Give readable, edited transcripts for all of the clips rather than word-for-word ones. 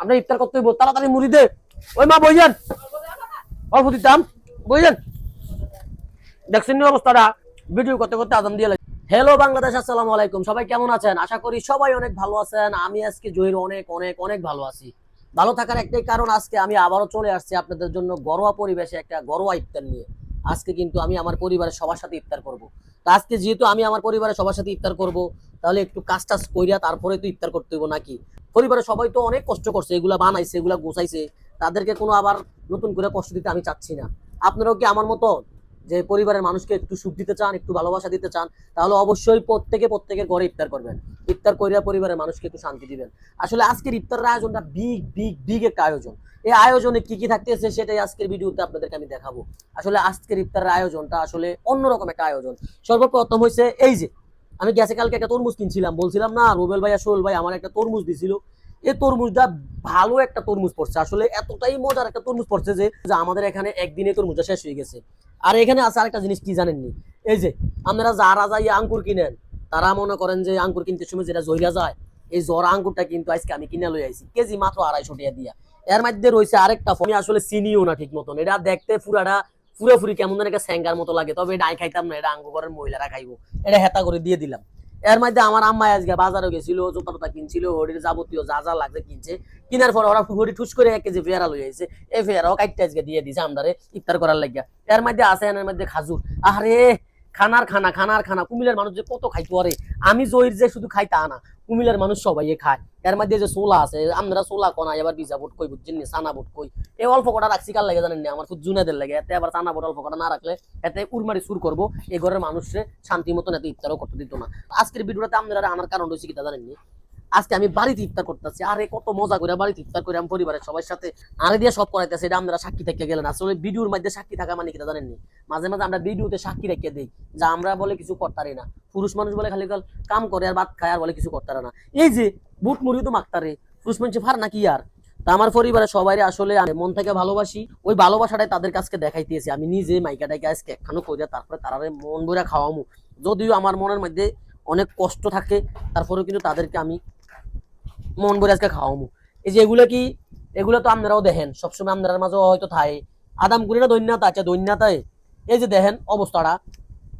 আমরা ইফতার করতে হইব, তাড়াতাড়ি মুড়ি দে। ওই মা বইয়েন, অল্প দিতাম, বইয়েন। দেখছেন অবস্থাটা, ভিডিও করতে করতে আজান দিয়ে লাগে। হ্যালো বাংলাদেশ, আসসালামু আলাইকুম। সবাই কেমন আছেন? আশা করি সবাই অনেক ভালো আছেন। আমি আজকে জহির অনেক অনেক অনেক ভালো আছি। ভালো থাকার একটাই কারণ, আজকে আমি আবারও চলে আসছি আপনাদের জন্য ঘরোয়া পরিবেশে একটা ঘরোয়া ইফতার নিয়ে। আজকে কিন্তু আমি আমার পরিবারের সবার সাথে ইফতার করব। তো আজকে যেহেতু আমি আমার পরিবারের সবার সাথে ইফতার করব, তাহলে একটু কাজ টাজ কইরা তারপরে তো ইফতার করতে হইব নাকি। পরিবারের সবাই তো অনেক কষ্ট করছে, এগুলা বানাইছে, এগুলা গোছাইছে, তাদেরকে কোনো আবার নতুন করে কষ্ট দিতে আমি চাচ্ছি না। আপনারাও কি আমার মতো যে পরিবারের মানুষকে একটু সুখ দিতে চান, একটু ভালোবাসা দিতে চান, তাহলে অবশ্যই প্রত্যেকের ঘরে ইফতার করবেন। ইফতার করিয়া পরিবারের মানুষকে একটু শান্তি দিবেন। আসলে আজকের ইফতারের আয়োজনটা বিগ বিগ বিগ একটা আয়োজন। এই আয়োজনে কি কি থাকতেছে সেটাই আজকের ভিডিওতে আপনাদেরকে আমি দেখাবো। আসলে আজকের ইফতারের আয়োজনটা আসলে অন্যরকম একটা আয়োজন। সর্বপ্রথম হয়েছে এই যে, আমি গেছে কালকে একটা তরমুজ কিনছিলাম, বলছিলাম না রুবেল ভাই সোহেল ভাই আমার একটা তরমুজ দিছিল। এই তরমুজটা ভালো একটা তরমুজ পড়ছে, আসলে এতটাই মজার একটা তরমুজ পড়ছে যে আমাদের এখানে একদিনে তরমুজটা শেষ হয়ে গেছে। আর এখানে আছে আরেকটা জিনিস, কি জানেননি? এই যে আপনারা যারা যাই আঙ্কুর কিনেন, তারা মনে করেন যে আঙ্কুর কিনতে সময় যেটা জইরা যায়, এই জরা আঙ্কুরটা কিন্তু আজকে আমি কিনে লই আইছি, কেজি মাত্র 250 টাকা দিয়া। এর মধ্যে রয়েছে আরেকটা ফল, আমি আসলে চিনিও না ঠিক মতন। এটা দেখতে পুরাপুরি কেমন যেন একটা স্যাঙ্গার মতো লাগে, তবে এটা খাইতাম না, এটা আঙ্গু ঘরের মহিলারা খাইবো। এটা হেতা করে দিয়ে দিলাম। এর মধ্যে আমার আম্মা আজকে বাজারে গেছিল, জুতা টুতা কিনছিল, ওটির যাবতীয় যা যা লাগছে কিনছে। কেনার পর ওরা ঘড়ি ঠুস করে 1 কেজি পেয়ারা লই আইছে। এই পেয়ারাও কাটতে আজকে দিয়ে দিছে আমদারে ইফতার করার লাগিয়া। এর মধ্যে আছে, এর মধ্যে খাজুর। আরে খানার খানা কুমিল্লার মানুষ যে কত খাইতো। আরে আমি জহির যে শুধু খাই তা না, কুমিল্লার মানুষ সবাই খায়। এর মধ্যে যে সোলা আছে, আমরা সোলা কোনা এবার বিজা বুট কই বুঝছেন, সানা বুট কই। এই অল্প কটা রাখছি কার লাগে জানেন না? আমার খুব জুনাদের লাগে। এতে আবার চানা বুট অল্প কটা না রাখলে এতে উড়মারি সুর করবো, এই ঘরের মানুষে শান্তি মতন এত ইফতারও করতে দিত না। আজকের ভিডিওটাতে আপনারা আনার কারণ রয়েছে কিতা জানেননি? আজকে আমি বাড়িতে ইফতার করতেছি। আরে কত মজা করে বাড়িতে ইফতার করে আমি পরিবারের সবার সাথে আরে দিয়ে সব করাইতেছে। এটা আপনারা সাক্ষী থেকে গেলেন। আসলে ভিডিওর মধ্যে সাক্ষী থাকা মানে কিটা জানেননি? মাঝে মাঝে আমরা ভিডিওতে সাক্ষী রেখে দিই যা আমরা বলে কিছু করতারি না। পুরুষ মানুষ বলে খালি কাম করে আর ভাত খায় আর বলে কিছু করতারা না। এই যে বুট মুড়ি তো মাখতারে, পুরুষ মানুষ ফার নাকি আর। তা আমার পরিবারের সবাই আসলে আমি মন থেকে ভালোবাসি, ওই ভালোবাসাটাই তাদের কাছে দেখাইতেছি। আমি নিজে মাইকাটাকে আজকে একখানো কইরা তারপরে তারা মন ভরে খাওয়ামু। যদিও আমার মনের মধ্যে অনেক কষ্ট থাকে, তারপরেও কিন্তু তাদেরকে আমি মন ভরে আজকে খাওয়ামু। এই যে এগুলো তো আপনারাও দেখেন, সবসময় আপনার মাঝে হয়তো থাকে আদাম কুড়িটা দৈন্যতা আছে, দৈন্যতায় এই যে দেখেন অবস্থাটা,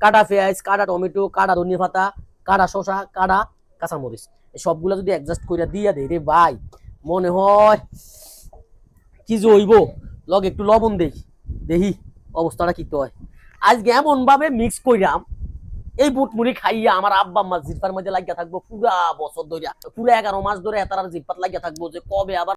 কাটা পেঁয়াজ, কাটা টমেটো, কাটা ধনিয়া পাতা, কাটা শসা, কাটা কাঁচামরিচ, এই সবগুলো যদি অ্যাডজাস্ট করে দিয়া দেই রে ভাই, মনে হয় কি যে হইব। লগে একটু লবণ দেখি অবস্থাটা কি হয়। আজকে এমন ভাবে মিক্স কইরাম, এই বুট মুড়ি খাইয়া আমার আব্বা আম্মা জিব্বার মধ্যে লাগিয়া থাকবো পুরা বছর ধরে, পুরো 11 মাস ধরে এতার জিব্বাত লাগিয়া থাকবো যে কবে আবার